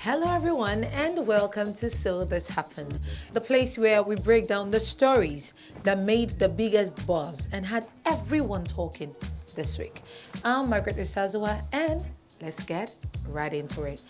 Hello everyone and welcome to So This Happened, the place where we break down the stories that made the biggest buzz and had everyone talking this week. I'm Margaret Usazawa and let's get right into it.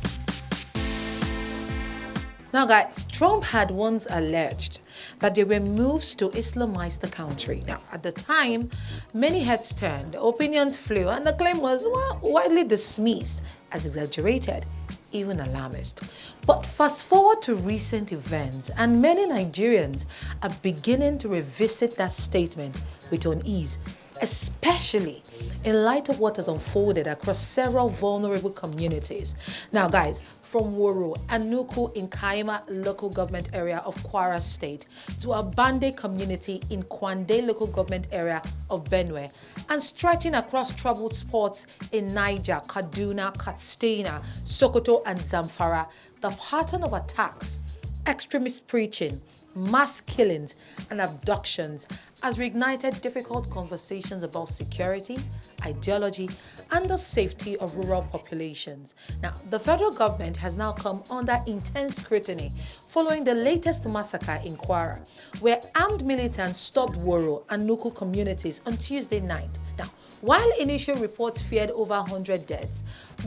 Now guys, Trump had once alleged that there were moves to Islamize the country. Now at the time, many heads turned, opinions flew, and the claim was widely dismissed as exaggerated, even alarmist. But fast forward to recent events and many Nigerians are beginning to revisit that statement with unease, especially in light of what has unfolded across several vulnerable communities. Now guys, from Woro and Nuku in Kaima local government area of Kwara State to a Bande community in Kwande local government area of Benue and stretching across troubled spots in Niger, Kaduna, Katsina, Sokoto and Zamfara, the pattern of attacks, extremist preaching, mass killings and abductions has reignited difficult conversations about security, ideology, and the safety of rural populations. Now, the federal government has now come under intense scrutiny following the latest massacre in Kwara, where armed militants stopped Woro and Nuku communities on Tuesday night. Now, while initial reports feared over 100 deaths,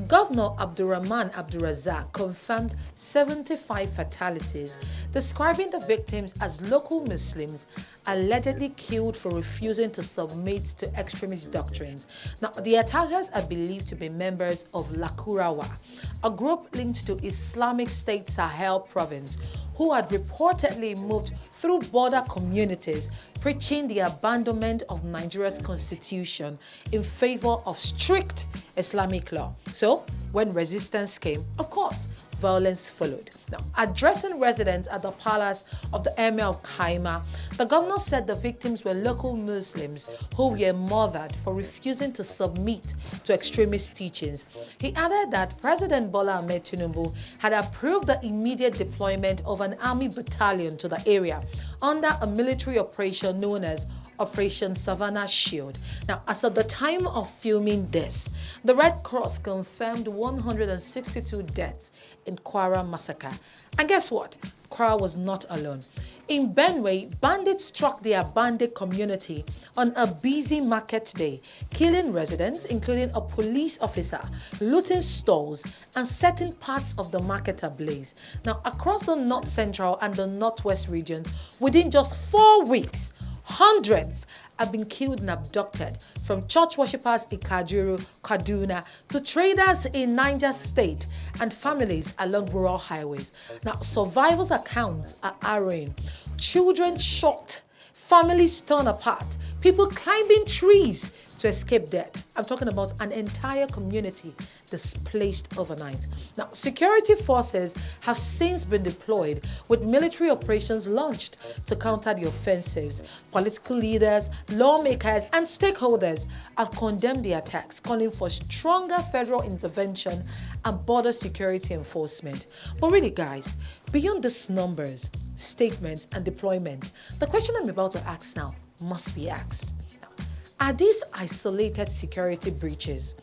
Governor Abdurrahman Abdurrazak confirmed 75 fatalities, describing the victims as local Muslims allegedly killed for refusing to submit to extremist doctrines. Now, the attackers are believed to be members of Lakurawa, a group linked to Islamic State Sahel Province, who had reportedly moved through border communities, preaching the abandonment of Nigeria's constitution in favor of strict Islamic law. So, when resistance came, of course, violence followed. Now, addressing residents at the palace of the Emir of Kaima, the governor said the victims were local Muslims who were murdered for refusing to submit to extremist teachings. He added that President Bola Ahmed Tinubu had approved the immediate deployment of an army battalion to the area under a military operation known as Operation Savannah Shield. Now, as of the time of filming this, the Red Cross confirmed 162 deaths in Kwara massacre. And guess what? Kwara was not alone. In Benue, bandits struck the abandoned community on a busy market day, killing residents, including a police officer, looting stores, and setting parts of the market ablaze. Now, across the North Central and the Northwest regions, within just 4 weeks, hundreds have been killed and abducted, from church worshippers in Kaduna to traders in Niger State and families along rural highways. Now, survivors' accounts are harrowing. Children shot, families torn apart, people climbing trees to escape death. I'm talking about an entire community displaced overnight. Now, security forces have since been deployed with military operations launched to counter the offensives. Political leaders, lawmakers, and stakeholders have condemned the attacks, calling for stronger federal intervention and border security enforcement. But really, guys, beyond these numbers, statements, and deployments, the question I'm about to ask now must be asked. Are these isolated security breaches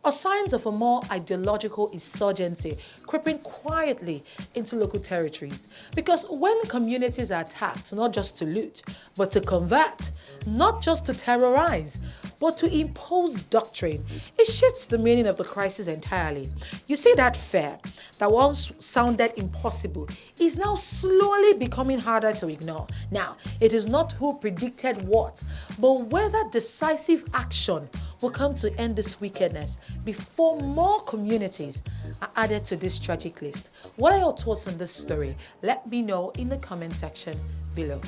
or signs of a more ideological insurgency creeping quietly into local territories? Because when communities are attacked, not just to loot, but to convert, not just to terrorize, but to impose doctrine, it shifts the meaning of the crisis entirely. You see, that fear that once sounded impossible is now slowly becoming harder to ignore. Now, it is not who predicted what, but whether decisive action will come to end this wickedness before more communities are added to this tragic list. What are your thoughts on this story? Let me know in the comment section below.